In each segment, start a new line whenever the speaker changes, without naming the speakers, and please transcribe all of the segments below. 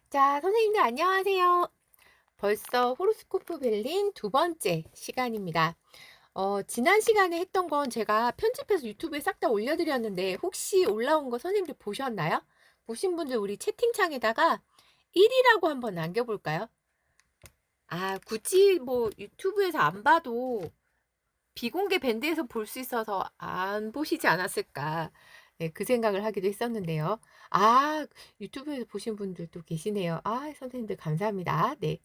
자, 선생님들 안녕하세요. 벌써 호로스코프 벨린 두 번째 시간입니다. 지난 시간에 했던 건 제가 편집해서 유튜브에 싹 다 올려드렸는데 혹시 올라온 거 선생님들 보셨나요? 보신 분들 우리 채팅창에다가 1이라고 한번 남겨볼까요? 아, 굳이 뭐 유튜브에서 안 봐도 비공개 밴드에서 볼 수 있어서 안 보시지 않았을까. 네, 그 생각을 하기도 했었는데요. 아, 유튜브에서 보신 분들도 계시네요. 아, 선생님들 감사합니다. 네.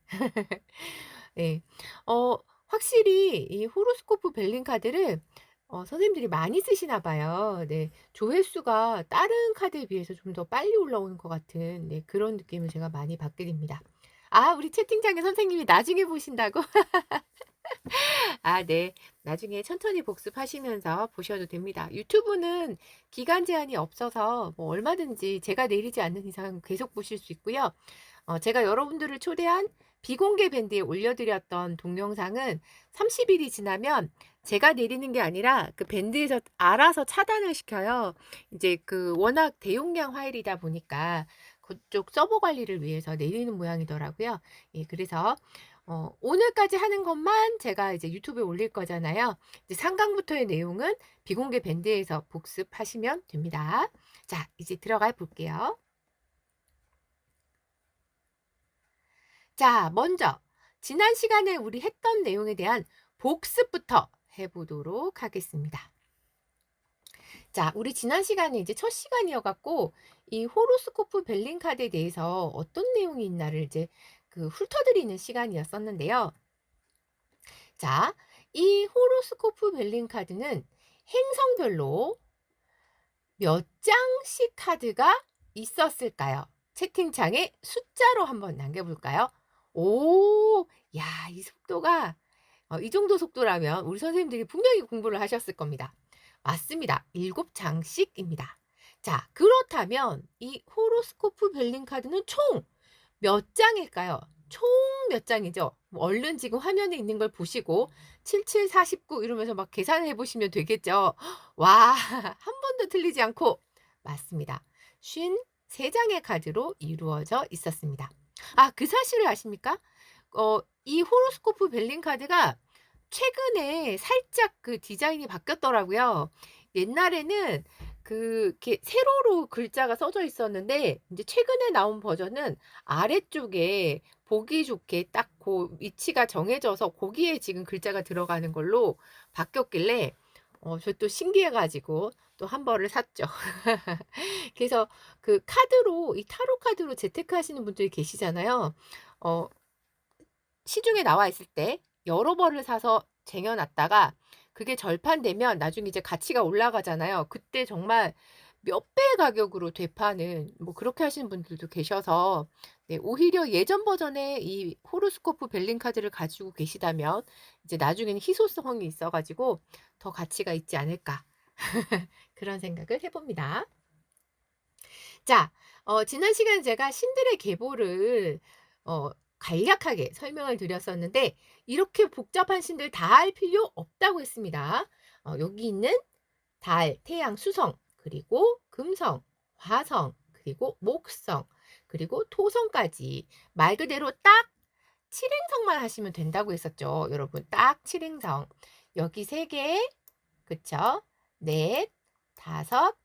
네. 어, 확실히 이 호로스코프 벨링 카드를 선생님들이 많이 쓰시나 봐요. 네. 조회수가 다른 카드에 비해서 좀 더 빨리 올라오는 것 같은 네, 그런 느낌을 제가 많이 받게 됩니다. 아, 우리 채팅창에 선생님이 나중에 보신다고? 아, 네. 나중에 천천히 복습하시면서 보셔도 됩니다. 유튜브는 기간 제한이 없어서 뭐 얼마든지 제가 내리지 않는 이상 계속 보실 수 있고요. 제가 여러분들을 초대한 비공개 밴드에 올려드렸던 동영상은 30일이 지나면 제가 내리는 게 아니라 그 밴드에서 알아서 차단을 시켜요. 이제 그 워낙 대용량 파일이다 보니까 그쪽 서버 관리를 위해서 내리는 모양이더라고요. 예, 그래서 오늘까지 하는 것만 제가 이제 유튜브에 올릴 거잖아요. 이제 상강부터의 내용은 비공개 밴드에서 복습하시면 됩니다. 자, 이제 들어가 볼게요. 자, 먼저 지난 시간에 우리 했던 내용에 대한 복습부터 해보도록 하겠습니다. 자, 우리 지난 시간에 이제 첫 시간이어 갖고 이 호로스코프 벨링 카드에 대해서 어떤 내용이 있나를 이제 그 훑어드리는 시간이었었는데요. 자, 이 호로스코프 벨링 카드는 행성별로 몇 장씩 카드가 있었을까요? 채팅창에 숫자로 한번 남겨볼까요? 오, 야, 이 속도가 이 정도 속도라면 우리 선생님들이 분명히 공부를 하셨을 겁니다. 맞습니다. 7장씩입니다. 자, 그렇다면 이 호로스코프 벨링 카드는 총 몇 장일까요? 총 몇 장이죠? 뭐 얼른 지금 화면에 있는 걸 보시고 77, 49 이러면서 막 계산을 해보시면 되겠죠. 와, 한 번도 틀리지 않고 맞습니다. 53장의 카드로 이루어져 있었습니다. 아, 그 사실을 아십니까? 이 호로스코프 벨링 카드가 최근에 살짝 그 디자인이 바뀌었더라고요. 옛날에는 이렇게 세로로 글자가 써져 있었는데 이제 최근에 나온 버전은 아래쪽에 보기 좋게 딱 그 위치가 정해져서 거기에 지금 글자가 들어가는 걸로 바뀌었길래 저 또 신기해 가지고 또 한 벌을 샀죠. 그래서 그 카드로 이 타로 카드로 재테크하시는 분들이 계시잖아요. 어 시중에 나와 있을 때 여러 벌을 사서 쟁여 놨다가 그게 절판되면 나중에 이제 가치가 올라가잖아요. 그때 정말 몇 배의 가격으로 되파는 뭐 그렇게 하시는 분들도 계셔서 네, 오히려 예전 버전의 이 호로스코프 벨링 카드를 가지고 계시다면 이제 나중에는 희소성이 있어 가지고 더 가치가 있지 않을까 그런 생각을 해 봅니다. 자, 지난 시간에 제가 신들의 계보를 어 간략하게 설명을 드렸었는데 이렇게 복잡한 신들 다 알 필요 없다고 했습니다. 여기 있는 달, 태양, 수성, 그리고 금성, 화성, 그리고 목성, 그리고 토성까지 말 그대로 딱 7행성만 하시면 된다고 했었죠. 여러분, 딱 7행성. 여기 3개, 그쵸? 넷, 다섯,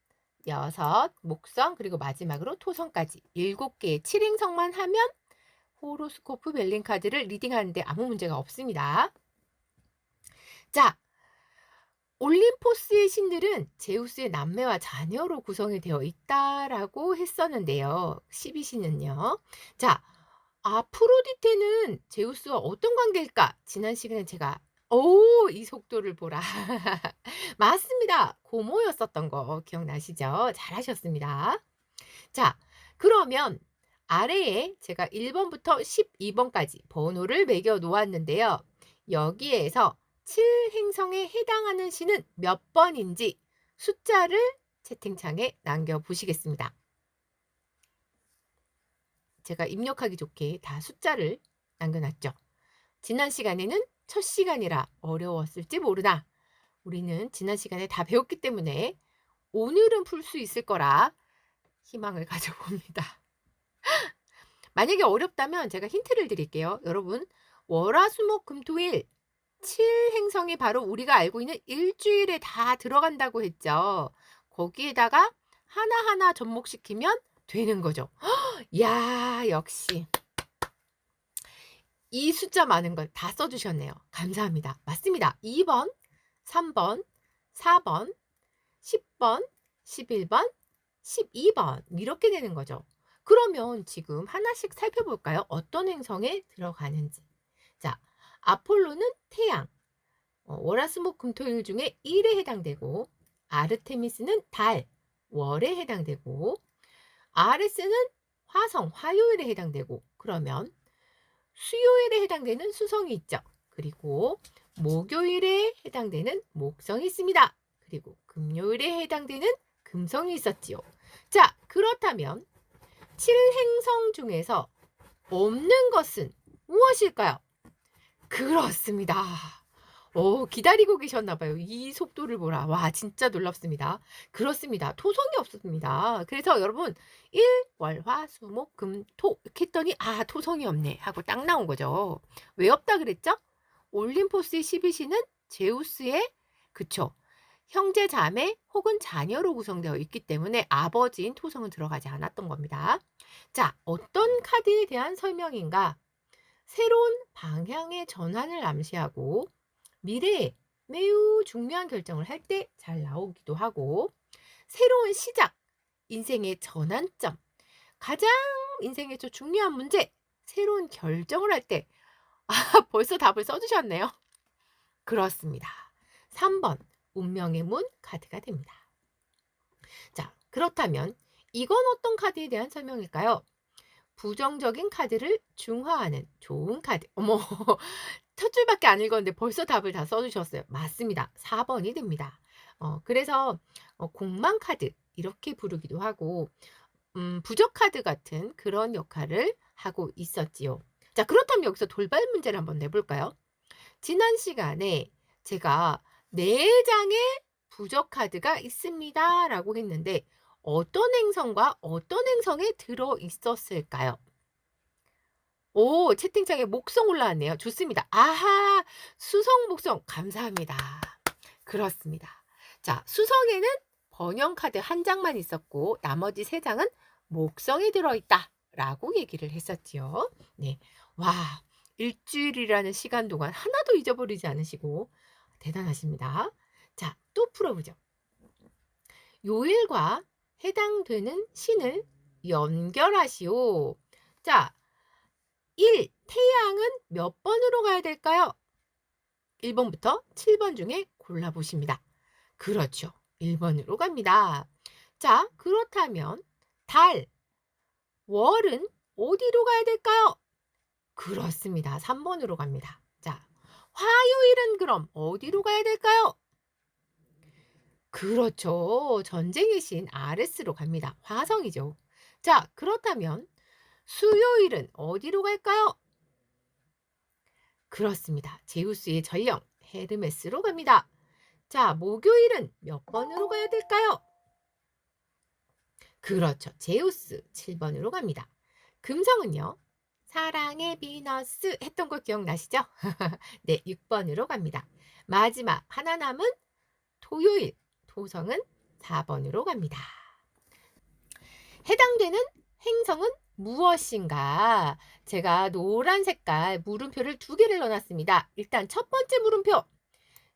여섯, 목성, 그리고 마지막으로 토성까지 7개의 7행성만 하면 호로스코프 벨링 카드를 리딩하는데 아무 문제가 없습니다. 자, 올림포스의 신들은 제우스의 남매와 자녀로 구성이 되어 있다라고 했었는데요. 12신은요. 자, 아프로디테는 제우스와 어떤 관계일까? 지난 시간에 제가 이 속도를 보라. 맞습니다. 고모였었던 거 기억나시죠? 잘하셨습니다. 자, 그러면 아래에 제가 1번부터 12번까지 번호를 매겨 놓았는데요. 여기에서 7행성에 해당하는 시는 몇 번인지 숫자를 채팅창에 남겨보시겠습니다. 제가 입력하기 좋게 다 숫자를 남겨놨죠. 지난 시간에는 첫 시간이라 어려웠을지 모르나 우리는 지난 시간에 다 배웠기 때문에 오늘은 풀 수 있을 거라 희망을 가져봅니다. 만약에 어렵다면 제가 힌트를 드릴게요. 여러분, 월화수목금토일 7행성이 바로 우리가 알고 있는 일주일에 다 들어간다고 했죠. 거기에다가 하나하나 접목시키면 되는 거죠. 야, 역시 이 숫자 많은 걸 다 써주셨네요. 감사합니다. 맞습니다. 2번, 3번, 4번, 10번, 11번, 12번 이렇게 되는 거죠. 그러면 지금 하나씩 살펴볼까요? 어떤 행성에 들어가는지. 자, 아폴로는 태양, 월화수목금토일 중에 일에 해당되고, 아르테미스는 달, 월에 해당되고, 아레스는 화성, 화요일에 해당되고, 그러면 수요일에 해당되는 수성이 있죠. 그리고 목요일에 해당되는 목성이 있습니다. 그리고 금요일에 해당되는 금성이 있었지요. 자, 그렇다면 7행성 중에서 없는 것은 무엇일까요? 그렇습니다. 기다리고 계셨나봐요. 이 속도를 보라. 와, 진짜 놀랍습니다. 그렇습니다. 토성이 없었습니다. 그래서 여러분, 일, 월, 화, 수, 목, 금, 토 이렇게 했더니 토성이 없네 하고 딱 나온 거죠. 왜 없다 그랬죠? 올림포스의 12신은 제우스의, 그쵸, 형제 자매 혹은 자녀로 구성되어 있기 때문에 아버지인 토성은 들어가지 않았던 겁니다. 자, 어떤 카드에 대한 설명인가? 새로운 방향의 전환을 암시하고 미래에 매우 중요한 결정을 할 때 잘 나오기도 하고, 새로운 시작, 인생의 전환점, 가장 인생의 좀 중요한 문제, 새로운 결정을 할 때 벌써 답을 써주셨네요. 그렇습니다. 3번 운명의 문 카드가 됩니다. 자, 그렇다면 이건 어떤 카드에 대한 설명일까요? 부정적인 카드를 중화하는 좋은 카드. 어머, 첫 줄밖에 안 읽었는데 벌써 답을 다 써주셨어요. 맞습니다. 4번이 됩니다. 그래서 공망 카드 이렇게 부르기도 하고, 부적 카드 같은 그런 역할을 하고 있었지요. 자, 그렇다면 여기서 돌발 문제를 한번 내볼까요? 지난 시간에 제가 4장의 부적 카드가 있습니다 라고 했는데 어떤 행성과 어떤 행성에 들어 있었을까요? 오, 채팅창에 목성 올라왔네요. 좋습니다. 아하, 수성, 목성. 감사합니다. 그렇습니다. 자, 수성에는 번영 카드 한 장만 있었고 나머지 3장은 목성이 들어있다 라고 얘기를 했었지요. 네, 와, 일주일이라는 시간 동안 하나도 잊어버리지 않으시고 대단하십니다. 자, 또 풀어보죠. 요일과 해당되는 신을 연결하시오. 자, 1. 태양은 몇 번으로 가야 될까요? 1번부터 7번 중에 골라보십니다. 그렇죠. 1번으로 갑니다. 자, 그렇다면 달, 월은 어디로 가야 될까요? 그렇습니다. 3번으로 갑니다. 자, 화요일은 그럼 어디로 가야 될까요? 그렇죠. 전쟁의 신 아레스로 갑니다. 화성이죠. 자, 그렇다면 수요일은 어디로 갈까요? 그렇습니다. 제우스의 전령 헤르메스로 갑니다. 자, 목요일은 몇 번으로 가야 될까요? 그렇죠. 제우스 7번으로 갑니다. 금성은요? 사랑의 비너스 했던 거 기억나시죠? 네, 6번으로 갑니다. 마지막 하나 남은 토요일, 토성은 4번으로 갑니다. 해당되는 행성은 무엇인가? 제가 노란 색깔 물음표를 2개를 넣어놨습니다. 일단 첫 번째 물음표,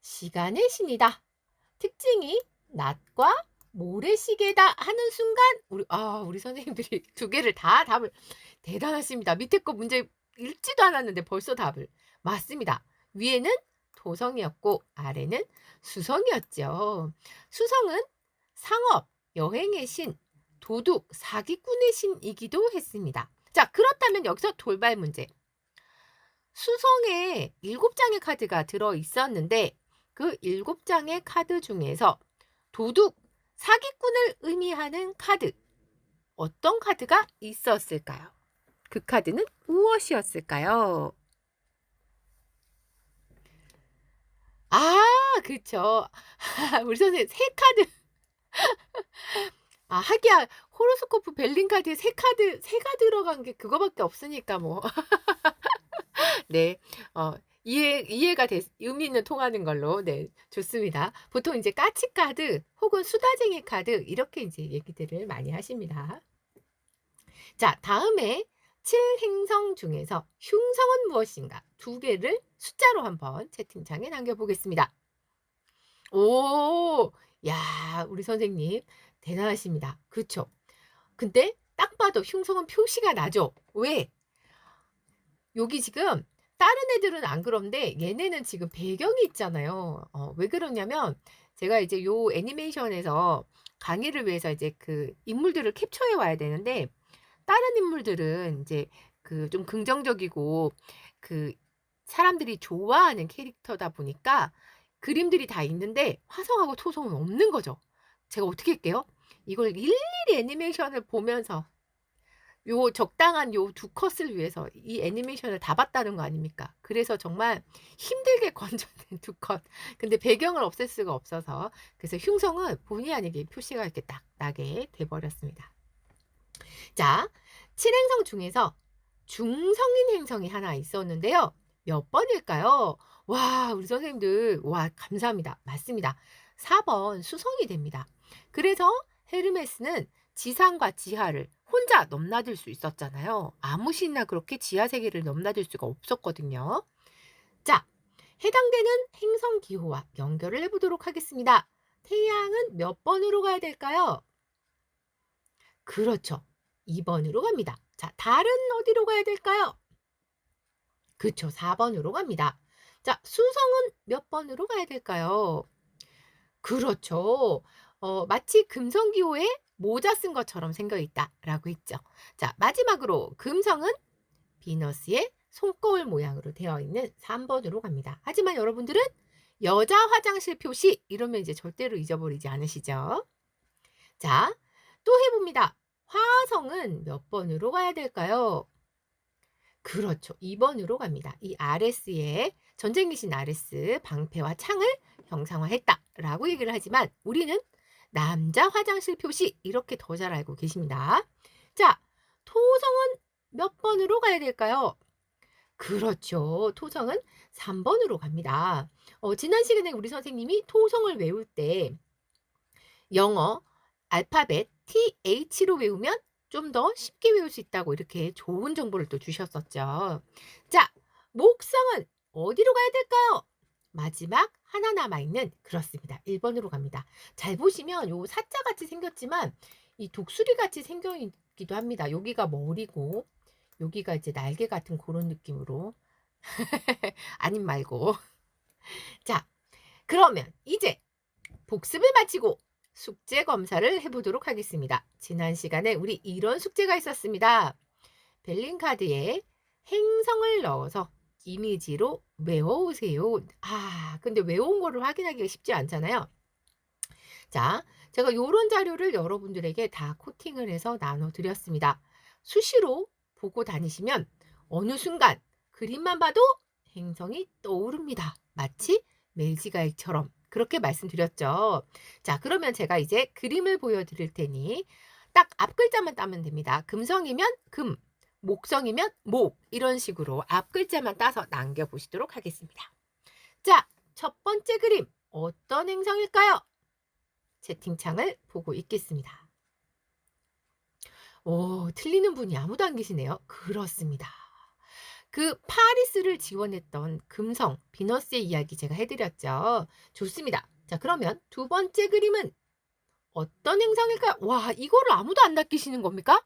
시간의 신이다. 특징이 낮과 모래시계다 하는 순간 우리 선생님들이 2개를 다 답을, 대단하십니다. 밑에 거 문제 읽지도 않았는데 벌써 답을. 맞습니다. 위에는 토성이었고 아래는 수성이었죠. 수성은 상업, 여행의 신, 도둑, 사기꾼의 신이기도 했습니다. 자, 그렇다면 여기서 돌발 문제. 수성에 7장의 카드가 들어 있었는데 그 7장의 카드 중에서 도둑, 사기꾼을 의미하는 카드, 어떤 카드가 있었을까요? 그 카드는 무엇이었을까요? 그쵸. 우리 선생님 3카드. 하기야 호로스코프 벨링 카드에 새가 들어간 게 그거밖에 없으니까 뭐. 네. 어 이해가 의미 있는 통하는 걸로. 네. 좋습니다. 보통 이제 까치 카드 혹은 수다쟁이 카드 이렇게 이제 얘기들을 많이 하십니다. 자, 다음에 7 행성 중에서 흉성은 무엇인가? 두 개를 숫자로 한번 채팅창에 남겨 보겠습니다. 오. 야, 우리 선생님 대단하십니다. 그쵸? 근데 딱 봐도 흉성은 표시가 나죠. 왜? 여기 지금 다른 애들은 안 그런데 얘네는 지금 배경이 있잖아요. 왜 그러냐면 제가 이제 요 애니메이션에서 강의를 위해서 이제 그 인물들을 캡처해 와야 되는데 다른 인물들은 이제 그 좀 긍정적이고 그 사람들이 좋아하는 캐릭터다 보니까 그림들이 다 있는데 화성하고 토성은 없는 거죠. 제가 어떻게 할게요? 이걸 일일이 애니메이션을 보면서 요 적당한 요 두 컷을 위해서 이 애니메이션을 다 봤다는 거 아닙니까? 그래서 정말 힘들게 건져낸 두 컷. 근데 배경을 없앨 수가 없어서 그래서 흉성은 본의 아니게 표시가 이렇게 딱 나게 돼 버렸습니다. 자, 7행성 중에서 중성인 행성이 하나 있었는데요. 몇 번일까요? 와, 우리 선생님들, 와, 감사합니다. 맞습니다. 4번 수성이 됩니다. 그래서 헤르메스는 지상과 지하를 혼자 넘나들 수 있었잖아요. 아무 시나 그렇게 지하 세계를 넘나들 수가 없었거든요. 자, 해당되는 행성 기호와 연결을 해보도록 하겠습니다. 태양은 몇 번으로 가야 될까요? 그렇죠. 2번으로 갑니다. 자, 달은 어디로 가야 될까요? 그쵸. 4번으로 갑니다. 자, 수성은 몇 번으로 가야 될까요? 그렇죠. 마치 금성기호에 모자 쓴 것처럼 생겨있다라고 했죠. 자, 마지막으로 금성은 비너스의 손거울 모양으로 되어 있는 3번으로 갑니다. 하지만 여러분들은 여자 화장실 표시 이러면 이제 절대로 잊어버리지 않으시죠? 자, 또 해봅니다. 화성은 몇 번으로 가야 될까요? 그렇죠. 2번으로 갑니다. 이 아레스의 전쟁기신 아레스 방패와 창을 형상화했다라고 얘기를 하지만 우리는 남자 화장실 표시 이렇게 더 잘 알고 계십니다. 자, 토성은 몇 번으로 가야 될까요? 그렇죠. 토성은 3번으로 갑니다. 지난 시간에 우리 선생님이 토성을 외울 때 영어 알파벳 TH로 외우면 좀 더 쉽게 외울 수 있다고 이렇게 좋은 정보를 또 주셨었죠. 자, 목성은 어디로 가야 될까요? 마지막 하나 남아있는 그렇습니다. 1번으로 갑니다. 잘 보시면 요 사자같이 생겼지만 이 독수리같이 생겨있기도 합니다. 여기가 머리고 여기가 이제 날개 같은 그런 느낌으로 아님 말고 자, 그러면 이제 복습을 마치고 숙제 검사를 해보도록 하겠습니다. 지난 시간에 우리 이런 숙제가 있었습니다. 벨링카드에 행성을 넣어서 이미지로 외워오세요. 근데 외운 거를 확인하기가 쉽지 않잖아요. 자, 제가 이런 자료를 여러분들에게 다 코팅을 해서 나눠드렸습니다. 수시로 보고 다니시면 어느 순간 그림만 봐도 행성이 떠오릅니다. 마치 멜지가이처럼 그렇게 말씀드렸죠. 자, 그러면 제가 이제 그림을 보여드릴 테니 딱 앞 글자만 따면 됩니다. 금성이면 금, 목성이면 목 이런 식으로 앞 글자만 따서 남겨보시도록 하겠습니다. 자, 첫 번째 그림 어떤 행성일까요? 채팅창을 보고 있겠습니다. 틀리는 분이 아무도 안 계시네요. 그렇습니다. 그 파리스를 지원했던 금성, 비너스의 이야기 제가 해드렸죠. 좋습니다. 자, 그러면 두 번째 그림은 어떤 행성일까요? 와, 이거를 아무도 안 낚이시는 겁니까?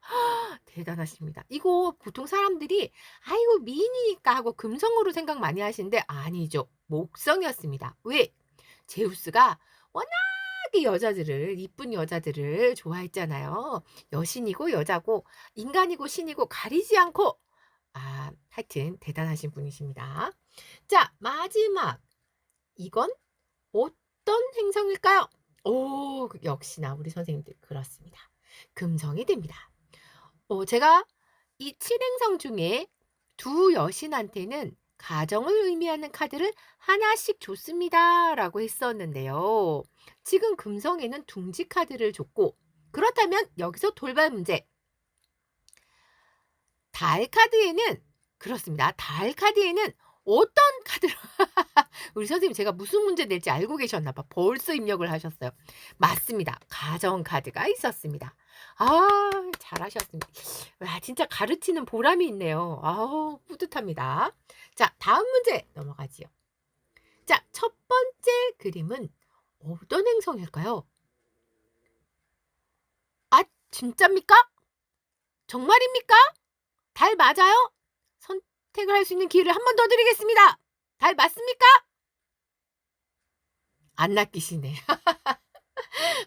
대단하십니다. 이거 보통 사람들이 아이고 미인이니까 하고 금성으로 생각 많이 하시는데 아니죠. 목성이었습니다. 왜? 제우스가 워낙에 여자들을 이쁜 여자들을 좋아했잖아요. 여신이고 여자고 인간이고 신이고 가리지 않고 하여튼 대단하신 분이십니다. 자, 마지막 이건 어떤 행성일까요? 역시나 우리 선생님들 그렇습니다. 금성이 됩니다. 제가 이 7행성 중에 두 여신한테는 가정을 의미하는 카드를 하나씩 줬습니다. 라고 했었는데요. 지금 금성에는 둥지 카드를 줬고 그렇다면 여기서 돌발 문제. 달 카드에는 그렇습니다. 달 카드에는 어떤 카드로 우리 선생님 제가 무슨 문제 낼지 알고 계셨나 봐. 벌써 입력을 하셨어요. 맞습니다. 가정 카드가 있었습니다. 아, 잘하셨습니다. 와, 진짜 가르치는 보람이 있네요. 아우, 뿌듯합니다. 자, 다음 문제 넘어가지요. 자, 첫 번째 그림은 어떤 행성일까요? 아, 진짜입니까? 정말입니까? 달 맞아요? 선택을 할 수 있는 기회를 한 번 더 드리겠습니다. 달 맞습니까? 안 낚이시네.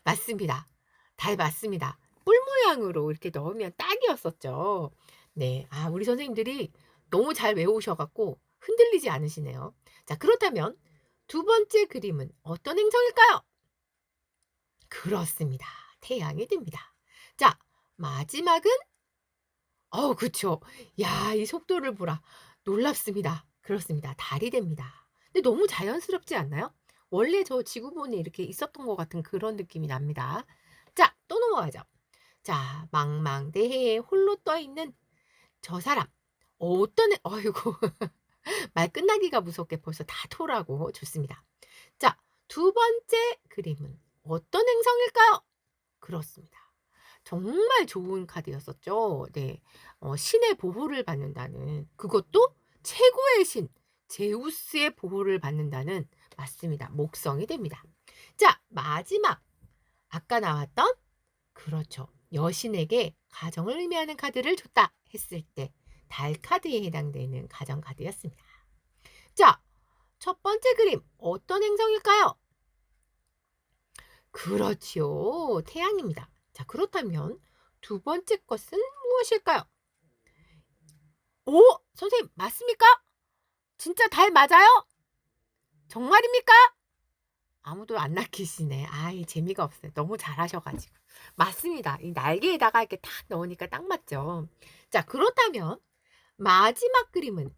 맞습니다. 달 맞습니다. 뿔 모양으로 이렇게 넣으면 딱이었었죠. 네. 아, 우리 선생님들이 너무 잘 외우셔갖고 흔들리지 않으시네요. 자, 그렇다면 두 번째 그림은 어떤 행성일까요? 그렇습니다. 태양이 됩니다. 자, 마지막은 그쵸. 야, 이 속도를 보라. 놀랍습니다. 그렇습니다. 달이 됩니다. 근데 너무 자연스럽지 않나요? 원래 저 지구본에 이렇게 있었던 것 같은 그런 느낌이 납니다. 자, 또 넘어가죠. 자, 망망대해에 홀로 떠 있는 저 사람. 어떤 어이구. 말 끝나기가 무섭게 벌써 다 토라고. 좋습니다. 자, 두 번째 그림은 어떤 행성일까요? 그렇습니다. 정말 좋은 카드였었죠. 네. 신의 보호를 받는다는 그것도 최고의 신 제우스의 보호를 받는다는 맞습니다. 목성이 됩니다. 자, 마지막 아까 나왔던 그렇죠. 여신에게 가정을 의미하는 카드를 줬다 했을 때 달 카드에 해당되는 가정 카드였습니다. 자, 첫 번째 그림 어떤 행성일까요? 그렇지요. 태양입니다. 자, 그렇다면 두 번째 것은 무엇일까요? 오, 선생님 맞습니까? 진짜 달 맞아요? 정말입니까? 아무도 안 낚이시네. 아이, 재미가 없어요. 너무 잘하셔가지고. 맞습니다. 이 날개에다가 이렇게 탁 넣으니까 딱 맞죠. 자, 그렇다면 마지막 그림은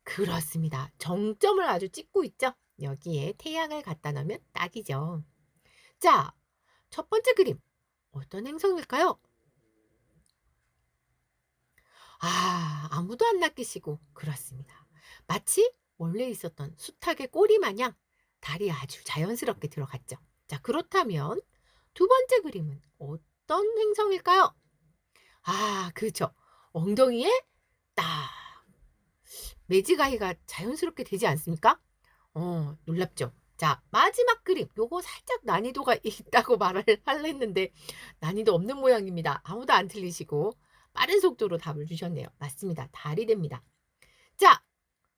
그렇습니다. 정점을 아주 찍고 있죠. 여기에 태양을 갖다 놓으면 딱이죠. 자, 첫 번째 그림 어떤 행성일까요? 아, 아무도 안 낚이시고 그렇습니다. 마치 원래 있었던 수탉의 꼬리 마냥 달이 아주 자연스럽게 들어갔죠. 자, 그렇다면 두 번째 그림은 어떤 행성일까요? 아, 그렇죠. 엉덩이에 딱 매지가이가 자연스럽게 되지 않습니까? 놀랍죠. 자, 마지막 그림. 요거 살짝 난이도가 있다고 말을 했는데 난이도 없는 모양입니다. 아무도 안 틀리시고 빠른 속도로 답을 주셨네요. 맞습니다. 달이 됩니다. 자,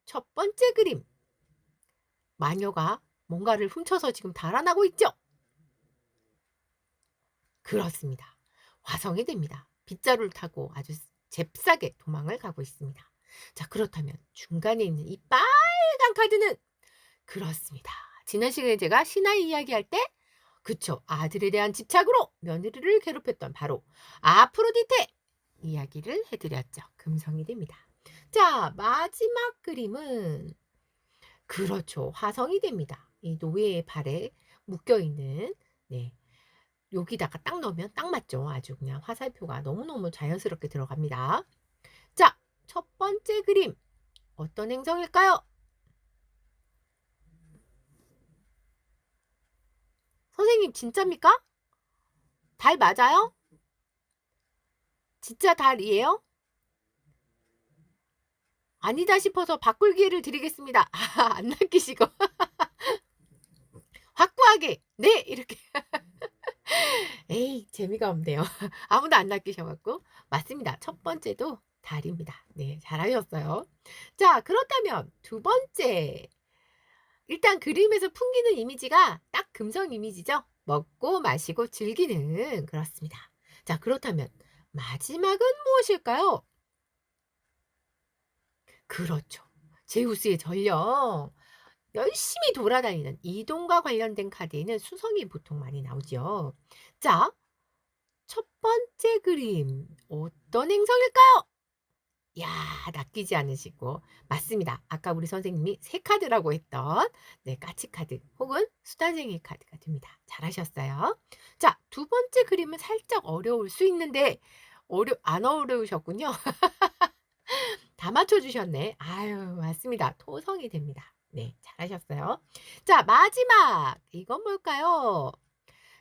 첫 번째 그림. 마녀가 뭔가를 훔쳐서 지금 달아나고 있죠? 그렇습니다. 화성이 됩니다. 빗자루를 타고 아주 잽싸게 도망을 가고 있습니다. 자, 그렇다면 중간에 있는 이 빨간 카드는 그렇습니다. 지난 시간에 제가 신하의 이야기할 때 그쵸, 아들에 대한 집착으로 며느리를 괴롭혔던 바로 아프로디테 이야기를 해드렸죠. 금성이 됩니다. 자, 마지막 그림은 그렇죠. 화성이 됩니다. 이 노예의 발에 묶여있는 네, 여기다가 딱 넣으면 딱 맞죠. 아주 그냥 화살표가 너무너무 자연스럽게 들어갑니다. 자, 첫 번째 그림 어떤 행성일까요? 선생님 진짜입니까? 달 맞아요? 진짜 달이에요? 아니다 싶어서 바꿀 기회를 드리겠습니다. 아, 안 낚이시고 확고하게 네 이렇게 에이 재미가 없네요. 아무도 안 낚이셔갖고 맞습니다. 첫 번째도 달입니다. 네, 잘하셨어요. 자, 그렇다면 두 번째 일단 그림에서 풍기는 이미지가 딱 금성 이미지죠. 먹고 마시고 즐기는 그렇습니다. 자, 그렇다면 마지막은 무엇일까요? 그렇죠. 제우스의 전령. 열심히 돌아다니는 이동과 관련된 카드에는 수성이 보통 많이 나오죠. 자, 첫 번째 그림 어떤 행성일까요? 야, 낚이지 않으시고 맞습니다. 아까 우리 선생님이 새 카드라고 했던 네, 까치 카드 혹은 수다쟁이 카드가 됩니다. 잘하셨어요. 자, 두 번째 그림은 살짝 어려울 수 있는데 안 어려우셨군요. 다 맞춰주셨네. 아유, 맞습니다. 토성이 됩니다. 네, 잘하셨어요. 자, 마지막. 이건 뭘까요?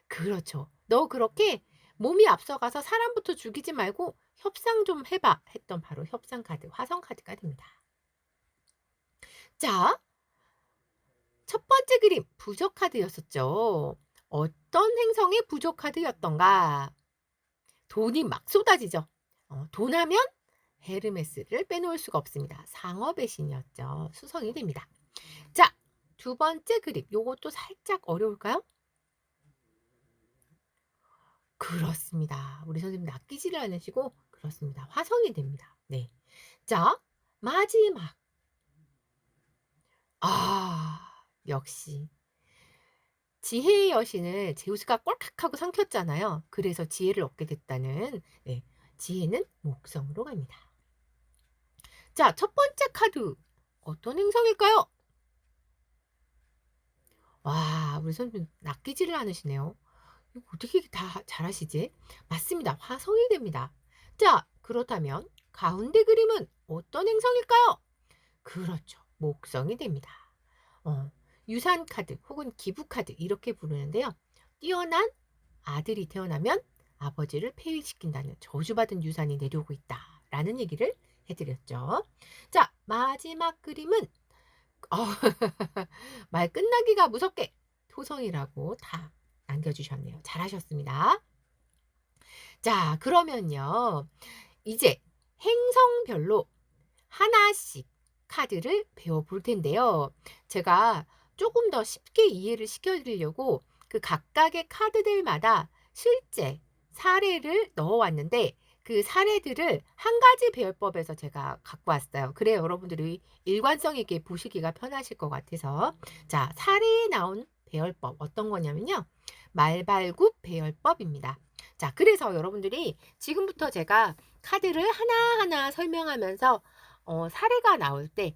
그렇죠. 너 그렇게 몸이 앞서가서 사람부터 죽이지 말고 협상 좀 해봐. 했던 바로 협상 카드, 화성 카드가 됩니다. 자, 첫 번째 그림, 부적 카드였었죠. 어떤 행성의 부적 카드였던가? 돈이 막 쏟아지죠. 돈 하면 헤르메스를 빼놓을 수가 없습니다. 상업의 신이었죠. 수성이 됩니다. 자, 두 번째 그림. 요것도 살짝 어려울까요? 그렇습니다. 우리 선생님 낚이지를 않으시고 그렇습니다. 화성이 됩니다. 네. 자, 마지막. 역시 지혜의 여신을 제우스가 꼴깍하고 삼켰잖아요. 그래서 지혜를 얻게 됐다는 네, 지혜는 목성으로 갑니다. 자, 첫 번째 카드. 어떤 행성일까요? 와, 우리 선생님 낚이지를 않으시네요. 이거 어떻게 다 잘하시지? 맞습니다. 화성이 됩니다. 자, 그렇다면 가운데 그림은 어떤 행성일까요? 그렇죠. 목성이 됩니다. 유산 카드 혹은 기부 카드 이렇게 부르는데요. 뛰어난 아들이 태어나면 아버지를 폐위시킨다는 저주받은 유산이 내려오고 있다라는 얘기를 해드렸죠. 자, 마지막 그림은 말 끝나기가 무섭게 토성이라고 다 남겨주셨네요. 잘하셨습니다. 자, 그러면요. 이제 행성별로 하나씩 카드를 배워볼 텐데요. 제가 조금 더 쉽게 이해를 시켜드리려고 그 각각의 카드들마다 실제 사례를 넣어왔는데 그 사례들을 한 가지 배열법에서 제가 갖고 왔어요. 그래 여러분들이 일관성 있게 보시기가 편하실 것 같아서 자, 사례에 나온 배열법 어떤 거냐면요. 말발굽 배열법입니다. 자, 그래서 여러분들이 지금부터 제가 카드를 하나하나 설명하면서 사례가 나올 때,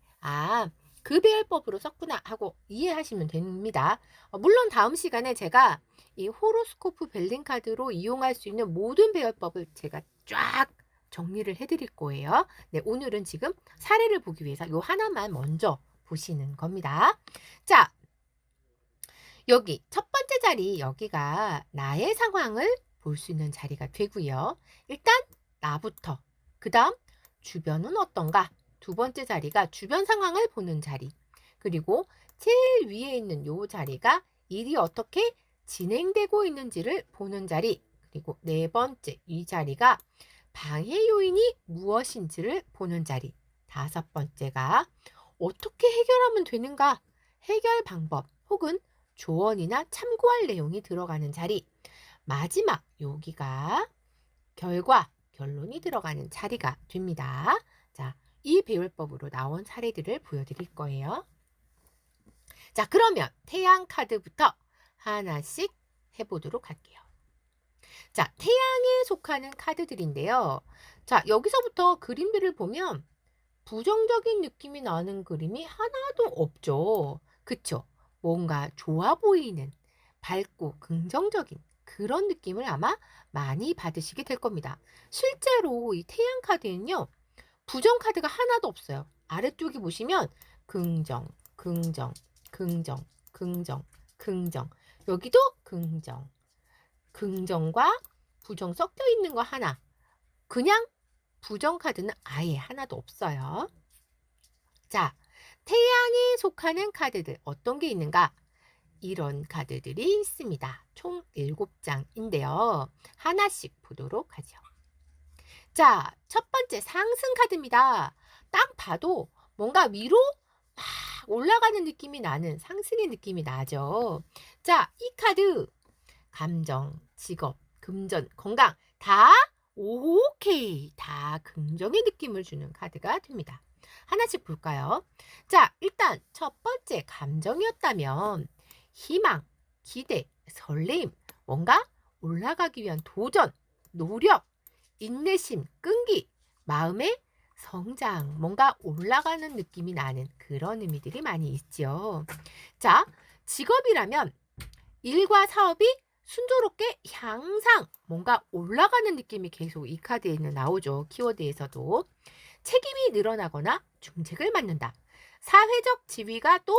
그 배열법으로 썼구나 하고 이해하시면 됩니다. 물론 다음 시간에 제가 이 호로스코프 벨링 카드로 이용할 수 있는 모든 배열법을 제가 쫙 정리를 해드릴 거예요. 네, 오늘은 지금 사례를 보기 위해서 요 하나만 먼저 보시는 겁니다. 자, 여기 첫 번째 자리 여기가 나의 상황을 볼 수 있는 자리가 되고요. 일단 나부터 그 다음 주변은 어떤가 두 번째 자리가 주변 상황을 보는 자리 그리고 제일 위에 있는 요 자리가 일이 어떻게 진행되고 있는지를 보는 자리 그리고 네 번째 이 자리가 방해 요인이 무엇인지를 보는 자리 다섯 번째가 어떻게 해결하면 되는가 해결 방법 혹은 조언이나 참고할 내용이 들어가는 자리 마지막 여기가 결론이 들어가는 자리가 됩니다. 자, 이 배열법으로 나온 사례들을 보여드릴 거예요. 자, 그러면 태양 카드부터 하나씩 해보도록 할게요. 자, 태양에 속하는 카드들인데요. 자, 여기서부터 그림들을 보면 부정적인 느낌이 나는 그림이 하나도 없죠. 그쵸? 뭔가 좋아 보이는 밝고 긍정적인 그런 느낌을 아마 많이 받으시게 될 겁니다. 실제로 이 태양 카드는요. 부정 카드가 하나도 없어요. 아래쪽에 보시면 긍정, 긍정, 긍정, 긍정, 긍정. 여기도 긍정. 긍정과 부정 섞여 있는 거 하나. 그냥 부정 카드는 아예 하나도 없어요. 자, 태양에 속하는 카드들 어떤 게 있는가? 이런 카드들이 있습니다. 총 7장인데요. 하나씩 보도록 하죠. 자, 첫 번째 상승 카드입니다. 딱 봐도 뭔가 위로 막 올라가는 느낌이 나는 상승의 느낌이 나죠. 자, 이 카드 감정, 직업, 금전, 건강 다 오케이 다 긍정의 느낌을 주는 카드가 됩니다. 하나씩 볼까요? 자, 일단 첫 번째 감정이었다면 희망, 기대, 설레임, 뭔가 올라가기 위한 도전, 노력, 인내심, 끈기, 마음의 성장, 뭔가 올라가는 느낌이 나는 그런 의미들이 많이 있죠. 자, 직업이라면 일과 사업이 순조롭게 향상, 뭔가 올라가는 느낌이 계속 이 카드에는 나오죠. 키워드에서도. 책임이 늘어나거나 중책을 맡는다. 사회적 지위가 또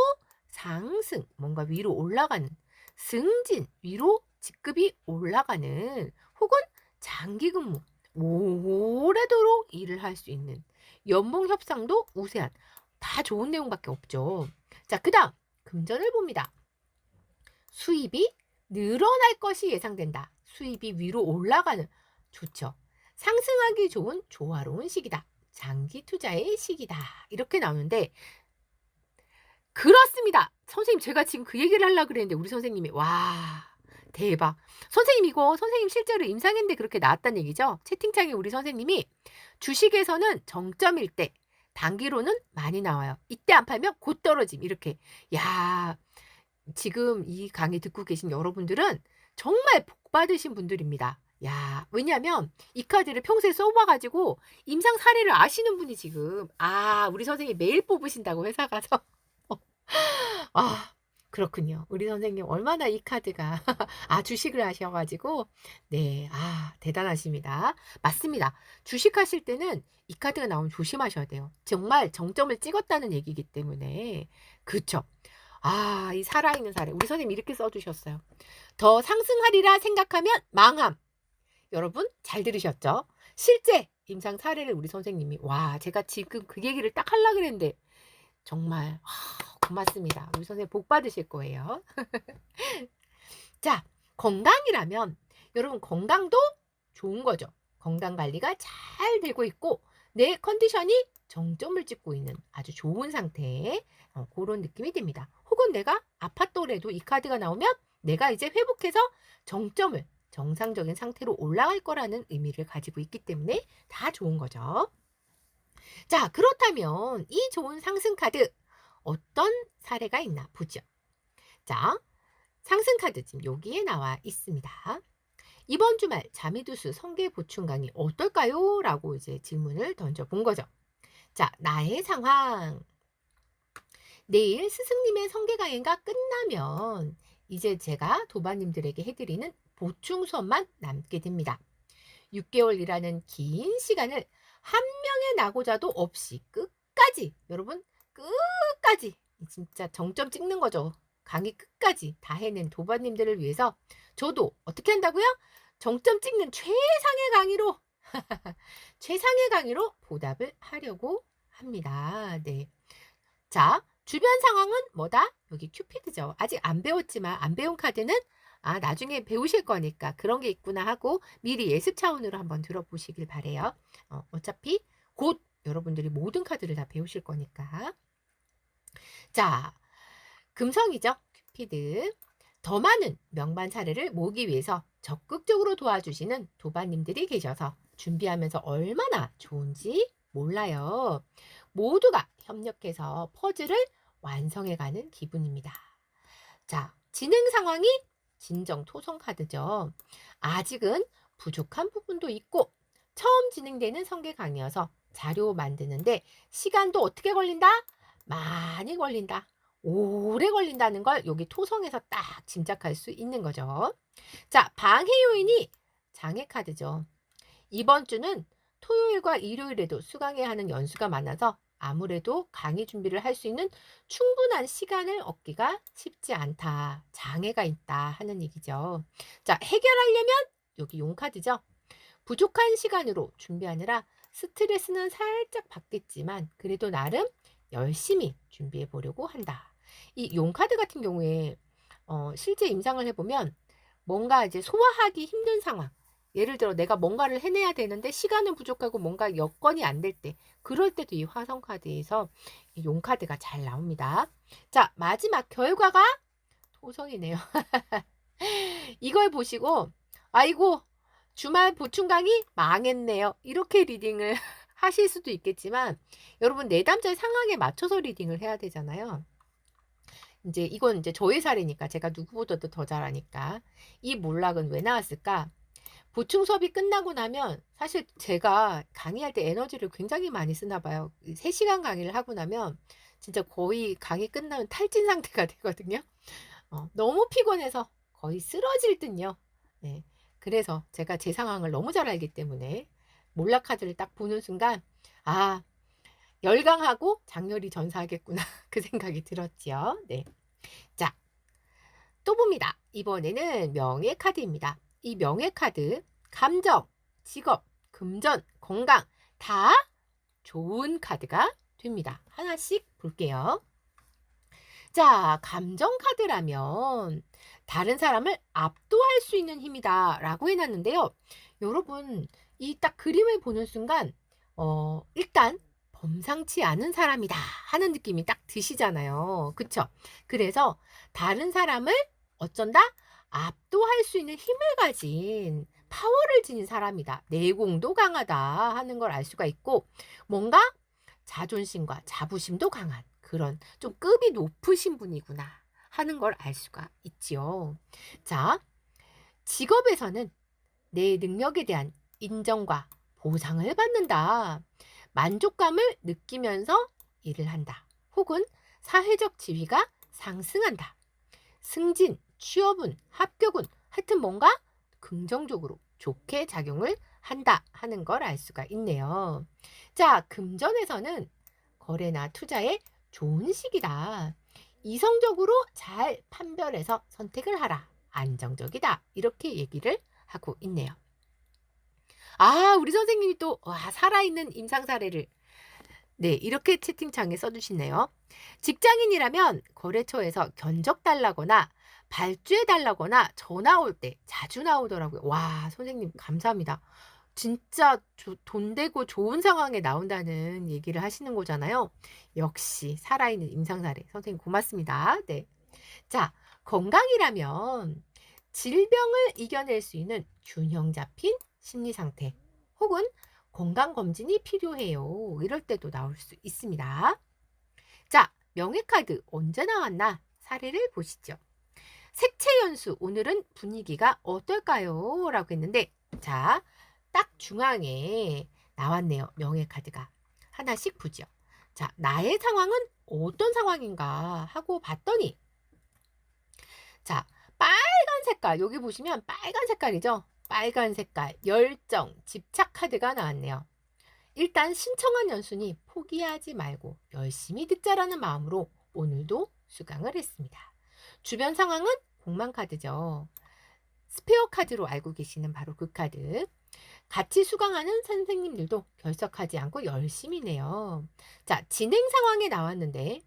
상승, 뭔가 위로 올라가는, 승진, 위로 직급이 올라가는, 혹은 장기 근무, 오래도록 일을 할 수 있는, 연봉 협상도 우세한, 다 좋은 내용밖에 없죠. 자, 그 다음 금전을 봅니다. 수입이 늘어날 것이 예상된다. 수입이 위로 올라가는, 좋죠. 상승하기 좋은 조화로운 시기다. 장기 투자의 시기다. 이렇게 나오는데, 그렇습니다. 선생님, 제가 지금 그 얘기를 하려고 그랬는데 우리 선생님이 와, 대박. 선생님, 이거 선생님 실제로 임상인데 그렇게 나왔단 얘기죠. 채팅창에 우리 선생님이 주식에서는 정점일 때, 단기로는 많이 나와요. 이때 안 팔면 곧 떨어짐. 이렇게. 야, 지금 이 강의 듣고 계신 여러분들은 정말 복 받으신 분들입니다. 야, 왜냐면 이 카드를 평소에 써봐가지고 임상 사례를 아시는 분이 지금, 우리 선생님 매일 뽑으신다고 회사 가서. 그렇군요. 우리 선생님 얼마나 이 카드가 주식을 하셔가지고, 네, 대단하십니다. 맞습니다. 주식하실 때는 이 카드가 나오면 조심하셔야 돼요. 정말 정점을 찍었다는 얘기이기 때문에. 그쵸? 이 살아있는 사례. 우리 선생님 이렇게 써주셨어요. 더 상승하리라 생각하면 망함. 여러분 잘 들으셨죠? 실제 임상 사례를 우리 선생님이, 제가 지금 그 얘기를 딱 하려고 그랬는데 정말 고맙습니다. 우리 선생님 복 받으실 거예요. 자, 건강이라면 여러분 건강도 좋은 거죠. 건강 관리가 잘 되고 있고 내 컨디션이 정점을 찍고 있는 아주 좋은 상태, 그런 느낌이 듭니다. 혹은 내가 아팠더라도 이 카드가 나오면 내가 이제 회복해서 정점을, 정상적인 상태로 올라갈 거라는 의미를 가지고 있기 때문에 다 좋은 거죠. 자, 그렇다면 이 좋은 상승 카드 어떤 사례가 있나 보죠. 자, 상승 카드 지금 여기에 나와 있습니다. 이번 주말 자미두수 성계 보충 강의 어떨까요? 라고 이제 질문을 던져본 거죠. 자, 나의 상황. 내일 스승님의 성계 강의가 끝나면 이제 제가 도반님들에게 해드리는 보충 수업만 남게 됩니다. 6개월이라는 긴 시간을 한 명의 낙오자도 없이 끝까지, 여러분 끝까지 진짜 정점 찍는 거죠. 강의 끝까지 다 해낸 도반님들을 위해서 저도 어떻게 한다고요? 정점 찍는 최상의 강의로 최상의 강의로 보답을 하려고 합니다. 네. 자, 주변 상황은 뭐다? 여기 큐피드죠. 아직 안 배웠지만 안 배운 카드는 나중에 배우실 거니까 그런 게 있구나 하고 미리 예습 차원으로 한번 들어보시길 바래요. 어차피 곧 여러분들이 모든 카드를 다 배우실 거니까. 자, 금성이죠. 큐피드. 더 많은 명반 사례를 모으기 위해서 적극적으로 도와주시는 도반님들이 계셔서 준비하면서 얼마나 좋은지 몰라요. 모두가 협력해서 퍼즐을 완성해가는 기분입니다. 자, 진행 상황이 진정 토성 카드죠. 아직은 부족한 부분도 있고 처음 진행되는 성계 강의여서 자료 만드는데 시간도 어떻게 걸린다? 많이 걸린다. 오래 걸린다는 걸 여기 토성에서 딱 짐작할 수 있는 거죠. 자, 방해 요인이 장애 카드죠. 이번 주는 토요일과 일요일에도 수강해야 하는 연수가 많아서 아무래도 강의 준비를 할 수 있는 충분한 시간을 얻기가 쉽지 않다. 장애가 있다 하는 얘기죠. 자, 해결하려면 여기 용카드죠. 부족한 시간으로 준비하느라 스트레스는 살짝 받겠지만 그래도 나름 열심히 준비해 보려고 한다. 이 용카드 같은 경우에 실제 임상을 해보면 뭔가 이제 소화하기 힘든 상황, 예를 들어 내가 뭔가를 해내야 되는데 시간은 부족하고 뭔가 여건이 안 될 때, 그럴 때도 이 화성카드에서 이 용카드가 잘 나옵니다. 자, 마지막 결과가 토성이네요. 이걸 보시고 아이고 주말 보충 강의 망했네요. 이렇게 리딩을 하실 수도 있겠지만 여러분 내담자의 상황에 맞춰서 리딩을 해야 되잖아요. 이건 저의 사례니까 제가 누구보다도 더 잘하니까. 이 몰락은 왜 나왔을까? 보충 수업이 끝나고 나면 사실 제가 강의할 때 에너지를 굉장히 많이 쓰나 봐요. 3시간 강의를 하고 나면 진짜 거의 강의 끝나면 탈진 상태가 되거든요. 너무 피곤해서 거의 쓰러질 듯요. 네. 그래서 제가 제 상황을 너무 잘 알기 때문에 몰락카드를 딱 보는 순간 아, 열강하고 장렬히 전사하겠구나 그 생각이 들었지요. 네. 자, 또 봅니다. 이번에는 명예카드입니다. 이 명예카드 감정, 직업, 금전, 건강 다 좋은 카드가 됩니다. 하나씩 볼게요. 자, 감정 카드라면 다른 사람을 압도할 수 있는 힘이다 라고 해놨는데요. 여러분, 이 딱 그림을 보는 순간 일단 범상치 않은 사람이다 하는 느낌이 딱 드시잖아요. 그쵸? 그래서 다른 사람을 어쩐다? 압도할 수 있는 힘을 가진 파워를 지닌 사람이다. 내공도 강하다 하는 걸 알 수가 있고 뭔가 자존심과 자부심도 강한 그런 좀 급이 높으신 분이구나 하는 걸 알 수가 있지요. 자, 직업에서는 내 능력에 대한 인정과 보상을 받는다. 만족감을 느끼면서 일을 한다. 혹은 사회적 지위가 상승한다. 승진, 취업운, 합격운, 하여튼 뭔가 긍정적으로 좋게 작용을 한다 하는 걸 알 수가 있네요. 자, 금전에서는 거래나 투자에 좋은 시기다. 이성적으로 잘 판별해서 선택을 하라. 안정적이다. 이렇게 얘기를 하고 있네요. 아, 우리 선생님이 또 살아있는 임상 사례를 네, 이렇게 채팅창에 써주시네요. 직장인이라면 거래처에서 견적 달라거나 발주해 달라거나 전화 올 때 자주 나오더라고요. 와, 선생님 감사합니다. 진짜 돈 되고 좋은 상황에 나온다는 얘기를 하시는 거잖아요. 역시 살아있는 임상 사례. 선생님 고맙습니다. 네. 자, 건강이라면 질병을 이겨낼 수 있는 균형 잡힌 심리 상태 혹은 건강검진이 필요해요. 이럴 때도 나올 수 있습니다. 자, 명예카드 언제 나왔나? 사례를 보시죠. 색채연수 오늘은 분위기가 어떨까요? 라고 했는데 자, 딱 중앙에 나왔네요. 명예카드가. 하나씩 보죠. 자, 나의 상황은 어떤 상황인가 하고 봤더니 자, 빨간 색깔 여기 보시면 빨간 색깔이죠. 빨간 색깔 열정, 집착 카드가 나왔네요. 일단 신청한 연순이 포기하지 말고 열심히 듣자라는 마음으로 오늘도 수강을 했습니다. 주변 상황은 공만 카드죠. 스페어 카드로 알고 계시는 바로 그 카드. 같이 수강하는 선생님들도 결석하지 않고 열심히네요. 자, 진행 상황에 나왔는데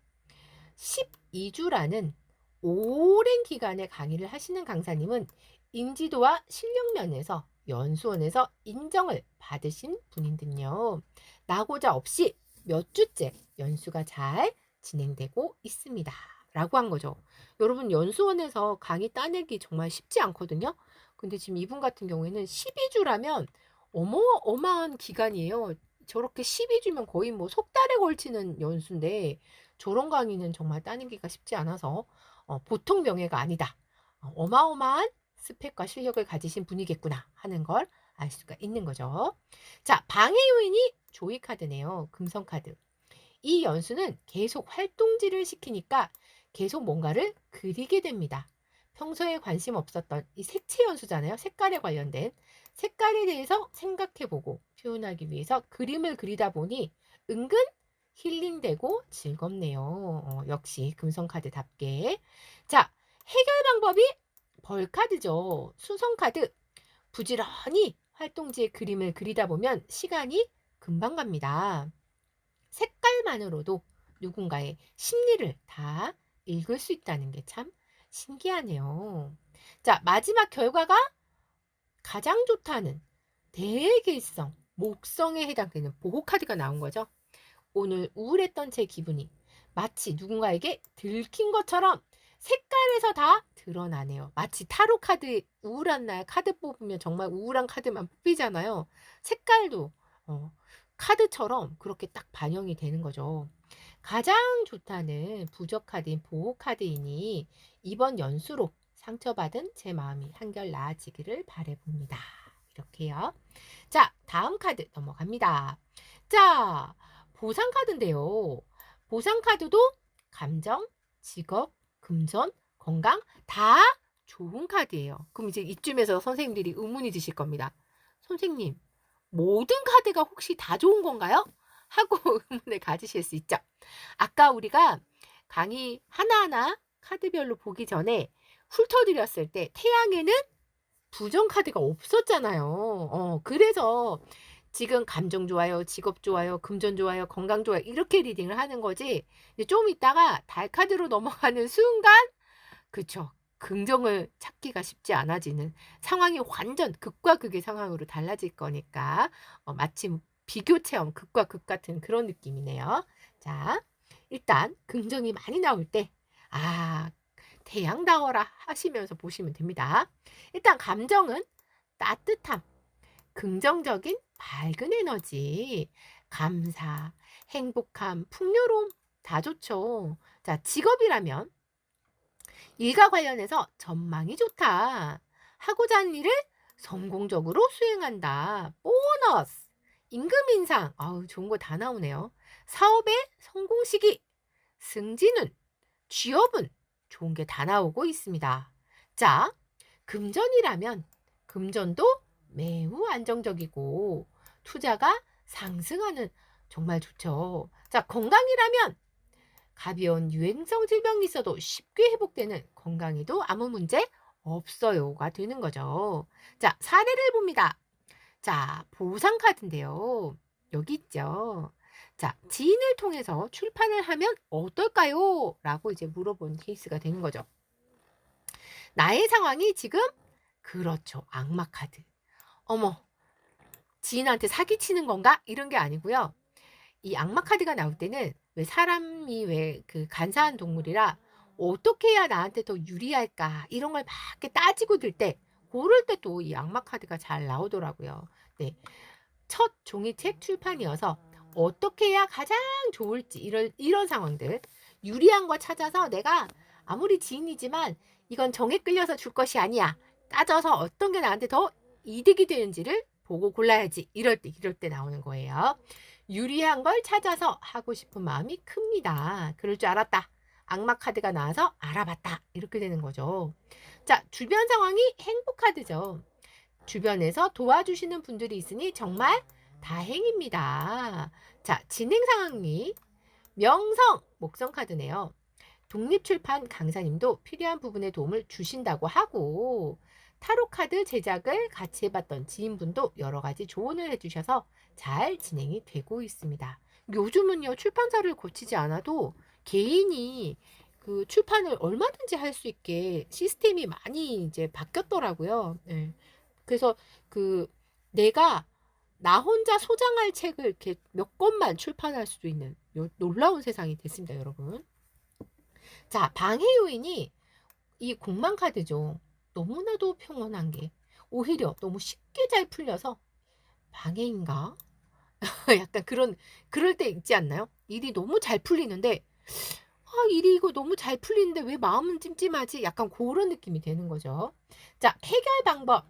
12주라는 오랜 기간에 강의를 하시는 강사님은 인지도와 실력 면에서 연수원에서 인정을 받으신 분인데요. 나고자 없이 몇 주째 연수가 잘 진행되고 있습니다. 라고 한 거죠. 여러분 연수원에서 강의 따내기 정말 쉽지 않거든요. 근데 지금 이분 같은 경우에는 12주라면 어마어마한 기간이에요. 저렇게 12주면 거의 뭐 석 달에 걸치는 연수인데 저런 강의는 정말 따내기가 쉽지 않아서 보통 명예가 아니다. 어마어마한 스펙과 실력을 가지신 분이겠구나 하는 걸 알 수가 있는 거죠. 자, 방해 요인이 조이 카드네요. 금성 카드. 이 연수는 계속 활동질을 시키니까 계속 뭔가를 그리게 됩니다. 평소에 관심 없었던 이 색채 연수잖아요. 색깔에 관련된 색깔에 대해서 생각해보고 표현하기 위해서 그림을 그리다 보니 은근 힐링되고 즐겁네요. 역시 금성카드답게. 자, 해결 방법이 벌카드죠. 수성카드. 부지런히 활동지에 그림을 그리다 보면 시간이 금방 갑니다. 색깔만으로도 누군가의 심리를 다 읽을 수 있다는 게 참 신기하네요. 자, 마지막 결과가 가장 좋다는 대개성, 목성에 해당되는 보호카드가 나온 거죠. 오늘 우울했던 제 기분이 마치 누군가에게 들킨 것처럼 색깔에서 다 드러나네요. 마치 타로 카드 우울한 날 카드 뽑으면 정말 우울한 카드만 뽑히잖아요. 색깔도 카드처럼 그렇게 딱 반영이 되는 거죠. 가장 좋다는 부적 카드인 보호 카드이니 이번 연수로 상처받은 제 마음이 한결 나아지기를 바라봅니다. 이렇게요. 자, 다음 카드 넘어갑니다. 자, 보상 카드인데요. 보상 카드도 감정, 직업, 금전, 건강 다 좋은 카드예요. 그럼 이제 이쯤에서 선생님들이 의문이 드실 겁니다. 선생님, 모든 카드가 혹시 다 좋은 건가요? 하고 의문을 가지실 수 있죠. 아까 우리가 강의 하나하나 카드별로 보기 전에 훑어드렸을 때 태양에는 부정 카드가 없었잖아요. 그래서 지금 감정 좋아요, 직업 좋아요, 금전 좋아요, 건강 좋아요 이렇게 리딩을 하는 거지. 이제 좀 있다가 달 카드로 넘어가는 순간 그쵸. 긍정을 찾기가 쉽지 않아지는 상황이 완전 극과 극의 상황으로 달라질 거니까 마치 비교 체험 극과 극 같은 그런 느낌이네요. 자, 일단 긍정이 많이 나올 때 태양다워라 하시면서 보시면 됩니다. 일단 감정은 따뜻함, 긍정적인 밝은 에너지, 감사, 행복함, 풍요로움 다 좋죠. 자, 직업이라면 일과 관련해서 전망이 좋다. 하고자 하는 일을 성공적으로 수행한다. 보너스, 임금 인상, 좋은 거 다 나오네요. 사업의 성공 시기, 승진은, 취업은 좋은 게 다 나오고 있습니다. 자, 금전이라면 금전도 매우 안정적이고 투자가 상승하는 정말 좋죠. 자, 건강이라면 가벼운 유행성 질병이 있어도 쉽게 회복되는 건강에도 아무 문제 없어요가 되는 거죠. 자, 사례를 봅니다. 자, 보상 카드인데요. 여기 있죠. 자, 지인을 통해서 출판을 하면 어떨까요? 라고 이제 물어본 케이스가 되는 거죠. 나의 상황이 지금 그렇죠. 악마 카드. 어머, 지인한테 사기치는 건가? 이런 게 아니고요. 이 악마 카드가 나올 때는 왜 사람이 왜 그 간사한 동물이라 어떻게 해야 나한테 더 유리할까 이런 걸 막 이렇게 따지고 들 때 고럴 때 또 이 악마 카드가 잘 나오더라고요. 네. 첫 종이책 출판이어서 어떻게 해야 가장 좋을지 이런 상황들 유리한 거 찾아서 내가 아무리 지인이지만 이건 정에 끌려서 줄 것이 아니야. 따져서 어떤 게 나한테 더 이득이 되는지를 보고 골라야지. 이럴 때 나오는 거예요. 유리한 걸 찾아서 하고 싶은 마음이 큽니다. 그럴 줄 알았다. 악마 카드가 나와서 알아봤다. 이렇게 되는 거죠. 자, 주변 상황이 행복 카드죠. 주변에서 도와주시는 분들이 있으니 정말 다행입니다. 자, 진행 상황이 명성, 목성 카드네요. 독립출판 강사님도 필요한 부분에 도움을 주신다고 하고 타로 카드 제작을 같이 해봤던 지인분도 여러 가지 조언을 해주셔서 잘 진행이 되고 있습니다. 요즘은요 출판사를 거치지 않아도 개인이 그 출판을 얼마든지 할 수 있게 시스템이 많이 이제 바뀌었더라고요. 네. 그래서 그 내가 나 혼자 소장할 책을 이렇게 몇 권만 출판할 수도 있는 놀라운 세상이 됐습니다, 여러분. 자, 방해 요인이 이 공망 카드죠. 너무나도 평온한 게 오히려 너무 쉽게 잘 풀려서 방해인가? 약간 그럴 때 있지 않나요? 일이 너무 잘 풀리는데 일이 이거 너무 잘 풀리는데 왜 마음은 찜찜하지? 약간 그런 느낌이 되는 거죠. 자, 해결 방법.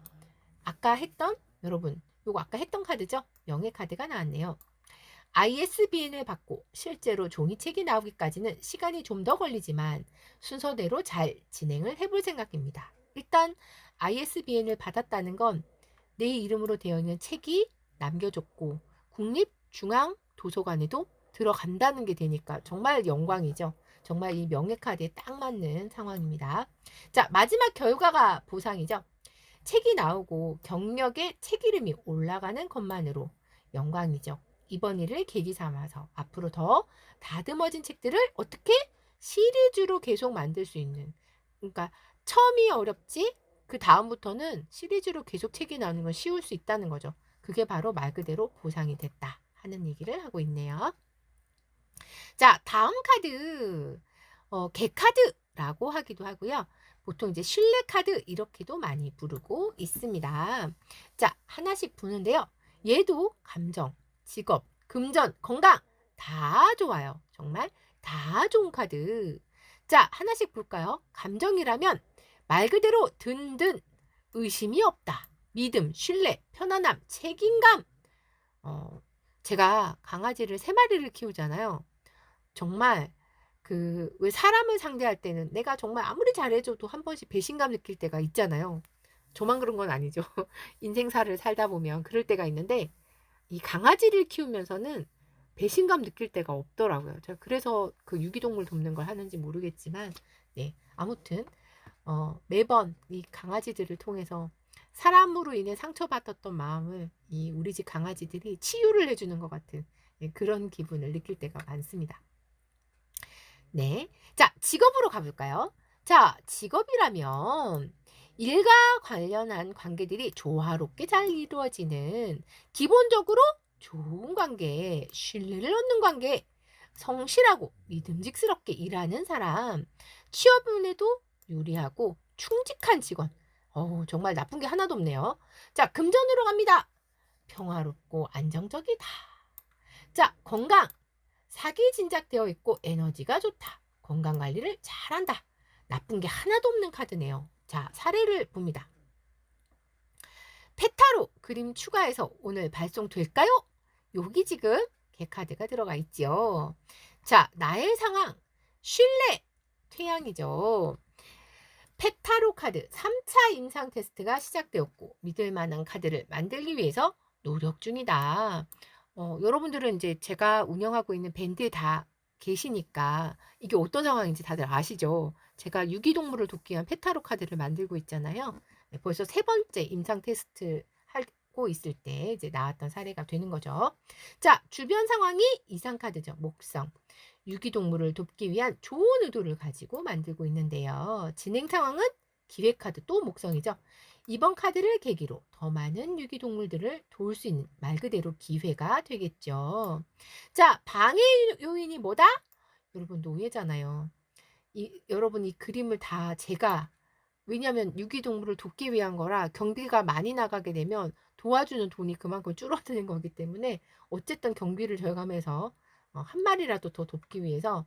여러분, 요거 아까 했던 카드죠? 명예 카드가 나왔네요. ISBN을 받고 실제로 종이책이 나오기까지는 시간이 좀 더 걸리지만 순서대로 잘 진행을 해볼 생각입니다. 일단 ISBN을 받았다는 건 내 이름으로 되어 있는 책이 남겨졌고 국립중앙도서관에도 들어간다는 게 되니까 정말 영광이죠. 정말 이 명예카드에 딱 맞는 상황입니다. 자, 마지막 결과가 보상이죠. 책이 나오고 경력에 책 이름이 올라가는 것만으로 영광이죠. 이번 일을 계기 삼아서 앞으로 더 다듬어진 책들을 어떻게 시리즈로 계속 만들 수 있는, 그러니까 처음이 어렵지 그 다음부터는 시리즈로 계속 책이 나오는 건 쉬울 수 있다는 거죠. 그게 바로 말 그대로 보상이 됐다 하는 얘기를 하고 있네요. 자, 다음 카드 개카드라고 하기도 하고요. 보통 이제 신뢰 카드 이렇게도 많이 부르고 있습니다. 자, 하나씩 보는데요. 얘도 감정, 직업, 금전, 건강 다 좋아요. 정말 다 좋은 카드. 자, 하나씩 볼까요? 감정이라면 말 그대로 든든, 의심이 없다, 믿음, 신뢰, 편안함, 책임감. 제가 강아지를 3마리를 키우잖아요. 정말 왜 사람을 상대할 때는 내가 정말 아무리 잘해줘도 한 번씩 배신감 느낄 때가 있잖아요. 저만 그런 건 아니죠. 인생사를 살다 보면 그럴 때가 있는데 이 강아지를 키우면서는 배신감 느낄 때가 없더라고요. 제가 그래서 그 유기동물 돕는 걸 하는지 모르겠지만 네, 아무튼 매번 이 강아지들을 통해서 사람으로 인해 상처받았던 마음을 이 우리 집 강아지들이 치유를 해주는 것 같은 그런 기분을 느낄 때가 많습니다. 네. 자, 직업으로 가볼까요? 자, 직업이라면 일과 관련한 관계들이 조화롭게 잘 이루어지는 기본적으로 좋은 관계, 신뢰를 얻는 관계, 성실하고 믿음직스럽게 일하는 사람, 취업운에도 유리하고 충직한 직원. 정말 나쁜 게 하나도 없네요. 자, 금전으로 갑니다. 평화롭고 안정적이다. 자, 건강. sak이 진작되어 있고 에너지가 좋다. 건강관리를 잘한다. 나쁜 게 하나도 없는 카드네요. 자, 사례를 봅니다. 페타로 그림 추가해서 오늘 발송될까요? 여기 지금 개카드가 들어가 있죠. 자, 나의 상황, 신뢰, 태양이죠. 페타로 카드 3차 임상 테스트가 시작되었고 믿을 만한 카드를 만들기 위해서 노력 중이다. 여러분들은 이제 제가 운영하고 있는 밴드에 다 계시니까 이게 어떤 상황인지 다들 아시죠? 제가 유기동물을 돕기 위한 페타로 카드를 만들고 있잖아요. 네, 벌써 3번째 임상 테스트 하고 있을 때 이제 나왔던 사례가 되는 거죠. 자, 주변 상황이 이상 카드죠. 목성. 유기동물을 돕기 위한 좋은 의도를 가지고 만들고 있는데요. 진행 상황은 기획 카드 또 목성이죠. 이번 카드를 계기로 더 많은 유기동물들을 도울 수 있는 말 그대로 기회가 되겠죠. 자, 방해 요인이 뭐다? 여러분 노예잖아요. 여러분 이 그림을 다 제가 왜냐하면 유기동물을 돕기 위한 거라 경비가 많이 나가게 되면 도와주는 돈이 그만큼 줄어드는 거기 때문에 어쨌든 경비를 절감해서 한 마리라도 더 돕기 위해서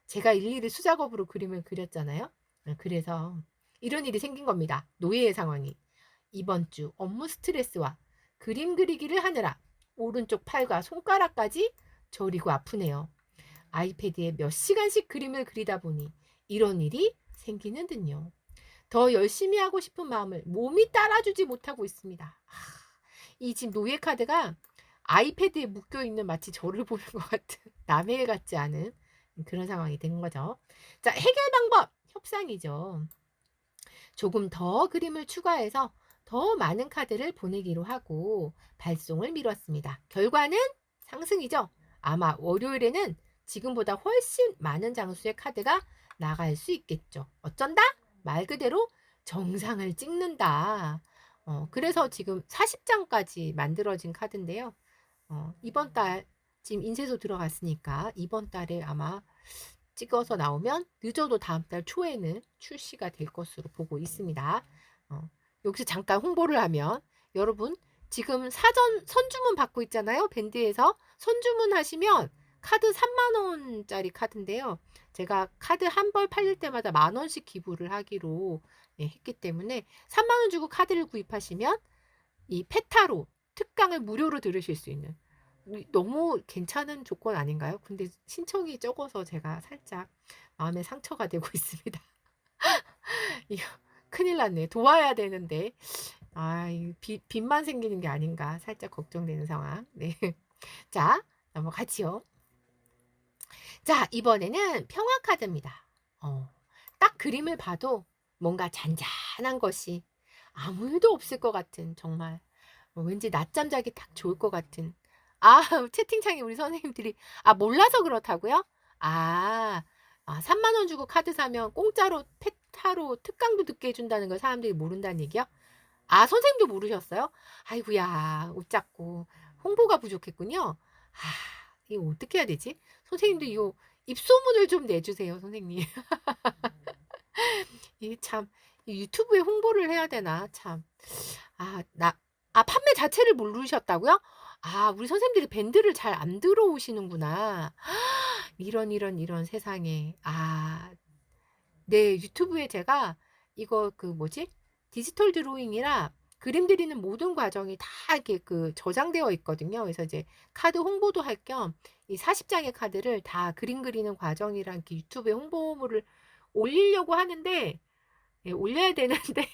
제가 일일이 수작업으로 그림을 그렸잖아요. 그래서 이런 일이 생긴 겁니다. 노예의 상황이. 이번 주 업무 스트레스와 그림 그리기를 하느라 오른쪽 팔과 손가락까지 저리고 아프네요. 아이패드에 몇 시간씩 그림을 그리다 보니 이런 일이 생기는 듯요. 더 열심히 하고 싶은 마음을 몸이 따라주지 못하고 있습니다. 이 지금 노예 카드가 아이패드에 묶여있는 마치 저를 보는 것 같은 남의 일 같지 않은 그런 상황이 된 거죠. 자, 해결 방법 협상이죠. 조금 더 그림을 추가해서 더 많은 카드를 보내기로 하고 발송을 미뤘습니다. 결과는 상승이죠. 아마 월요일에는 지금보다 훨씬 많은 장수의 카드가 나갈 수 있겠죠. 어쩐다? 말 그대로 정상을 찍는다. 그래서 지금 40장까지 만들어진 카드인데요. 이번 달 지금 인쇄소 들어갔으니까 이번 달에 아마 찍어서 나오면 늦어도 다음 달 초에는 출시가 될 것으로 보고 있습니다. 여기서 잠깐 홍보를 하면 여러분 지금 사전 선주문 받고 있잖아요. 밴드에서 선주문 하시면 카드 3만원짜리 카드인데요. 제가 카드 한 벌 팔릴 때마다 만원씩 기부를 하기로 했기 때문에 3만원 주고 카드를 구입하시면 이 페타로 특강을 무료로 들으실 수 있는 너무 괜찮은 조건 아닌가요? 근데 신청이 적어서 제가 살짝 마음에 상처가 되고 있습니다. 이거 큰일 났네. 도와야 되는데 빚만 생기는 게 아닌가 살짝 걱정되는 상황. 네. 자, 넘어가지요. 자, 이번에는 평화 카드입니다. 딱 그림을 봐도 뭔가 잔잔한 것이 아무 일도 없을 것 같은 정말 왠지 낮잠 자기 딱 좋을 것 같은 채팅창에 우리 선생님들이 몰라서 그렇다고요? 3만 원 주고 카드 사면 공짜로 페타로 특강도 듣게 해준다는 걸 사람들이 모른다는 얘기요? 선생님도 모르셨어요? 아이고야 웃잡고 홍보가 부족했군요. 이거 어떻게 해야 되지? 선생님도 이거 입소문을 좀 내주세요, 선생님. 이게 참 유튜브에 홍보를 해야 되나 참. 판매 자체를 모르셨다고요? 우리 선생님들이 밴드를 잘 안 들어오시는구나. 이런 세상에. 네, 유튜브에 제가 이거 디지털 드로잉이라 그림 그리는 모든 과정이 다 이렇게 저장되어 있거든요. 그래서 이제 카드 홍보도 할 겸 이 40장의 카드를 다 그림 그리는 과정이랑 이렇게 유튜브에 홍보물을 올리려고 하는데, 예, 올려야 되는데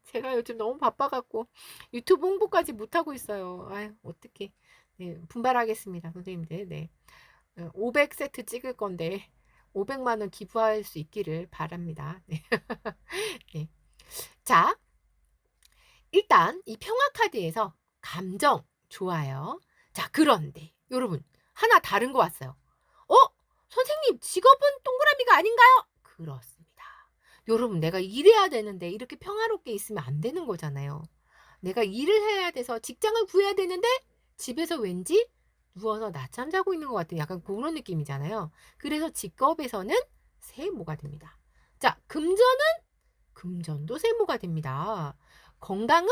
제가 요즘 너무 바빠 갖고 유튜브 홍보까지 못 하고 있어요. 아유, 어떡해. 네, 분발하겠습니다, 선생님들. 네. 500세트 찍을 건데 500만 원 기부할 수 있기를 바랍니다. 네. 네. 자, 일단 이 평화 카드에서 감정 좋아요. 자, 그런데 여러분 하나 다른 거 왔어요. 선생님 직업은 동그라미가 아닌가요? 그렇습니다. 여러분 내가 일해야 되는데 이렇게 평화롭게 있으면 안 되는 거잖아요. 내가 일을 해야 돼서 직장을 구해야 되는데 집에서 왠지 누워서 낮잠 자고 있는 것 같은 약간 그런 느낌이잖아요. 그래서 직업에서는 세모가 됩니다. 자, 금전도 세모가 됩니다. 건강은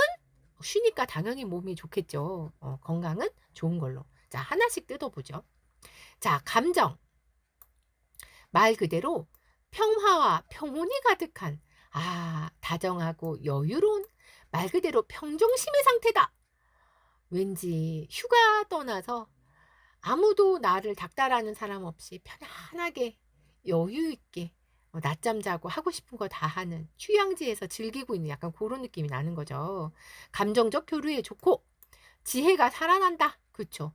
쉬니까 당연히 몸이 좋겠죠. 건강은 좋은 걸로. 자, 하나씩 뜯어보죠. 자, 감정. 말 그대로 평화와 평온이 가득한, 다정하고 여유로운, 말 그대로 평정심의 상태다. 왠지 휴가 떠나서 아무도 나를 닥달하는 사람 없이 편안하게 여유 있게 낮잠 자고 하고 싶은 거 다 하는 휴양지에서 즐기고 있는 약간 그런 느낌이 나는 거죠. 감정적 교류에 좋고 지혜가 살아난다. 그쵸?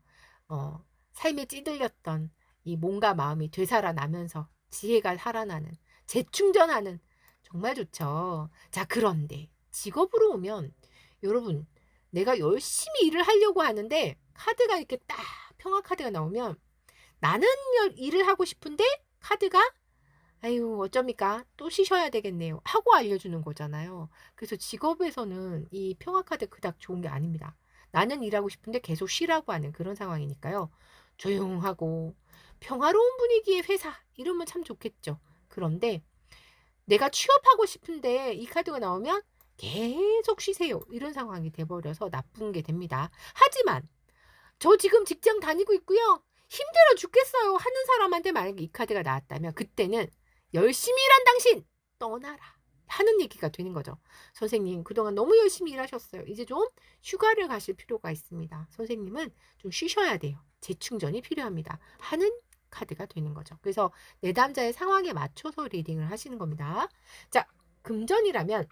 삶에 찌들렸던 이 몸과 마음이 되살아나면서 지혜가 살아나는, 재충전하는, 정말 좋죠. 자, 그런데 직업으로 오면 여러분 내가 열심히 일을 하려고 하는데 카드가 이렇게 딱 평화 카드가 나오면 나는 일을 하고 싶은데 카드가 아유 어쩝니까? 또 쉬셔야 되겠네요. 하고 알려주는 거잖아요. 그래서 직업에서는 이 평화 카드 그닥 좋은 게 아닙니다. 나는 일하고 싶은데 계속 쉬라고 하는 그런 상황이니까요. 조용하고 평화로운 분위기의 회사 이러면 참 좋겠죠. 그런데 내가 취업하고 싶은데 이 카드가 나오면 계속 쉬세요. 이런 상황이 돼버려서 나쁜 게 됩니다. 하지만 저 지금 직장 다니고 있고요. 힘들어 죽겠어요. 하는 사람한테 만약에 이 카드가 나왔다면 그때는 열심히 일한 당신 떠나라 하는 얘기가 되는 거죠. 선생님 그동안 너무 열심히 일하셨어요. 이제 좀 휴가를 가실 필요가 있습니다. 선생님은 좀 쉬셔야 돼요. 재충전이 필요합니다. 하는 카드가 되는 거죠. 그래서 내담자의 상황에 맞춰서 리딩을 하시는 겁니다. 자, 금전이라면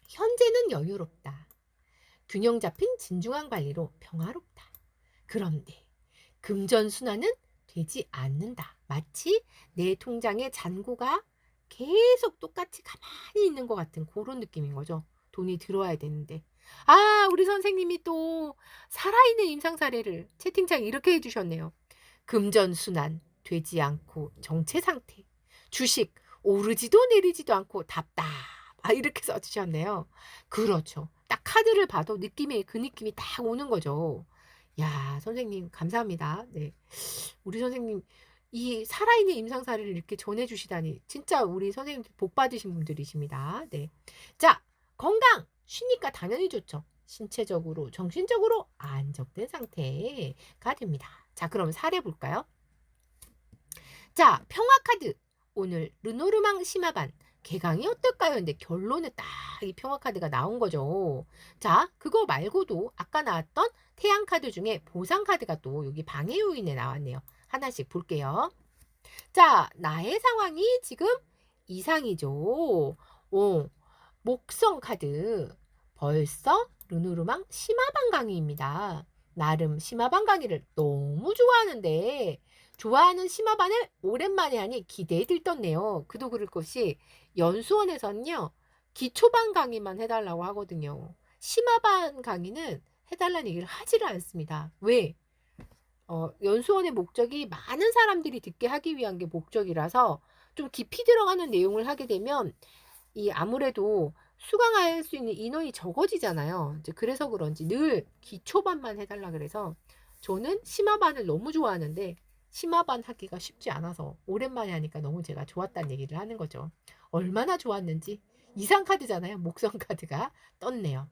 현재는 여유롭다. 균형 잡힌 진중한 관리로 평화롭다. 그런데 금전순환은 되지 않는다. 마치 내 통장에 잔고가 계속 똑같이 가만히 있는 것 같은 그런 느낌인 거죠. 돈이 들어와야 되는데. 우리 선생님이 또 살아있는 임상사례를 채팅창에 이렇게 해주셨네요. 금전순환 되지 않고 정체 상태. 주식 오르지도 내리지도 않고 답답. 이렇게 써주셨네요. 그렇죠. 딱 카드를 봐도 그 느낌이 딱 오는 거죠. 야, 선생님 감사합니다. 네. 우리 선생님 이 살아있는 임상 사례를 이렇게 전해주시다니 진짜 우리 선생님 복 받으신 분들이십니다. 네. 자, 건강 쉬니까 당연히 좋죠. 신체적으로 정신적으로 안정된 상태가 됩니다. 자, 그럼 사례 볼까요? 자, 평화 카드 오늘 르노르망 심화반 개강이 어떨까요? 근데 결론에 딱 이 평화 카드가 나온 거죠. 자, 그거 말고도 아까 나왔던 태양 카드 중에 보상 카드가 또 여기 방해 요인에 나왔네요. 하나씩 볼게요. 자, 나의 상황이 지금 이상이죠. 목성 카드. 벌써 르누르망 심화반 강의입니다. 나름 심화반 강의를 너무 좋아하는데 좋아하는 심화반을 오랜만에 하니 기대에 들떴네요. 그도 그럴 것이 연수원에서는요. 기초반 강의만 해달라고 하거든요. 심화반 강의는 해달라는 얘기를 하지를 않습니다. 왜? 연수원의 목적이 많은 사람들이 듣게 하기 위한 게 목적이라서 좀 깊이 들어가는 내용을 하게 되면 아무래도 수강할 수 있는 인원이 적어지잖아요. 이제 그래서 그런지 늘 기초반만 해달라 그래서 저는 심화반을 너무 좋아하는데 심화반 하기가 쉽지 않아서 오랜만에 하니까 너무 제가 좋았다는 얘기를 하는 거죠. 얼마나 좋았는지 이상 카드잖아요. 목성 카드가 떴네요.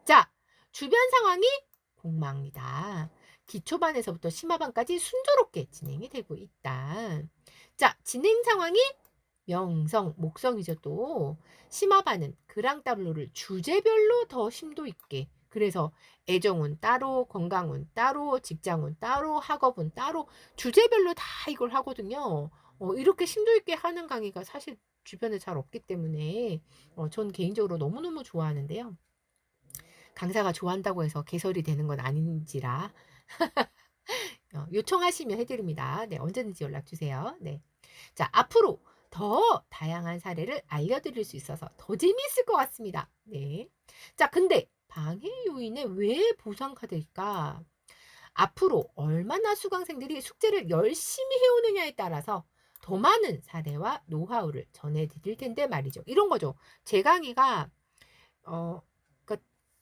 자, 주변 상황이 공망이다. 기초반에서부터 심화반까지 순조롭게 진행이 되고 있다. 자, 진행 상황이 명성, 목성이죠 또. 심화반은 그랑따블로를 주제별로 더 심도 있게. 그래서 애정운 따로, 건강운 따로, 직장운 따로, 학업운 따로 주제별로 다 이걸 하거든요. 이렇게 심도 있게 하는 강의가 사실 주변에 잘 없기 때문에 전 개인적으로 너무너무 좋아하는데요. 강사가 좋아한다고 해서 개설이 되는 건 아닌지라 요청하시면 해드립니다. 네, 언제든지 연락 주세요. 네. 자, 앞으로 더 다양한 사례를 알려드릴 수 있어서 더 재미있을 것 같습니다. 네. 자, 근데 방해 요인에 왜 보상카드일까? 앞으로 얼마나 수강생들이 숙제를 열심히 해오느냐에 따라서 더 많은 사례와 노하우를 전해드릴 텐데 말이죠. 이런 거죠. 제 강의가 어,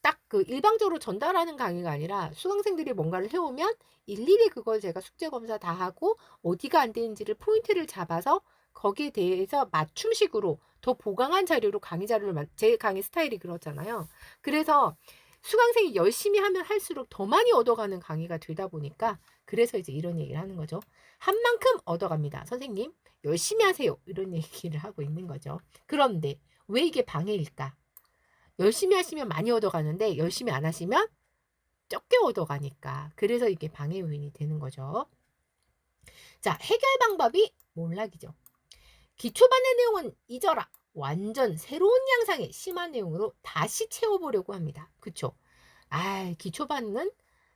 딱 그 일방적으로 전달하는 강의가 아니라 수강생들이 뭔가를 해오면 일일이 그걸 제가 숙제 검사 다 하고 어디가 안 되는지를 포인트를 잡아서 거기에 대해서 맞춤식으로 더 보강한 자료로 강의 자료를 제 강의 스타일이 그렇잖아요. 그래서 수강생이 열심히 하면 할수록 더 많이 얻어가는 강의가 되다 보니까 그래서 이제 이런 얘기를 하는 거죠. 한 만큼 얻어갑니다. 선생님 열심히 하세요. 이런 얘기를 하고 있는 거죠. 그런데 왜 이게 방해일까? 열심히 하시면 많이 얻어가는데 열심히 안 하시면 적게 얻어가니까. 그래서 이게 방해 요인이 되는 거죠. 자, 해결 방법이 몰락이죠. 기초반의 내용은 잊어라. 완전 새로운 양상의 심한 내용으로 다시 채워보려고 합니다. 그쵸? 기초반은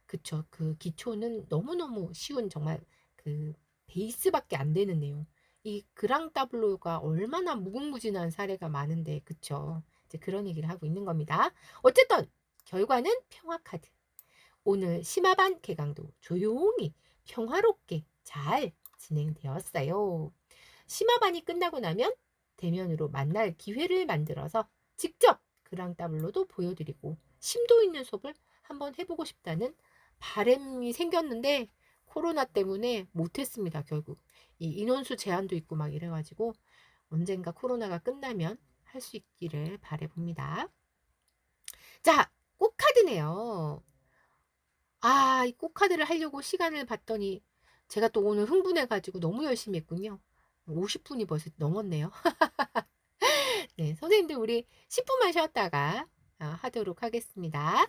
그쵸. 그 기초는 너무너무 쉬운 정말 그 베이스밖에 안 되는 내용. 이 그랑따블로가 얼마나 무궁무진한 사례가 많은데 그쵸? 이제 그런 얘기를 하고 있는 겁니다. 어쨌든 결과는 평화카드. 오늘 심화반 개강도 조용히 평화롭게 잘 진행되었어요. 심화반이 끝나고 나면 대면으로 만날 기회를 만들어서 직접 그랑따블로도 보여드리고 심도 있는 수업을 한번 해보고 싶다는 바람이 생겼는데 코로나 때문에 못했습니다. 결국 이 인원수 제한도 있고 막 이래가지고 언젠가 코로나가 끝나면 할 수 있기를 바라봅니다. 자, 꽃카드네요. 이 꽃카드를 하려고 시간을 봤더니 제가 또 오늘 흥분해가지고 너무 열심히 했군요. 50분이 벌써 넘었네요. 네, 선생님들 우리 10분만 쉬었다가 하도록 하겠습니다.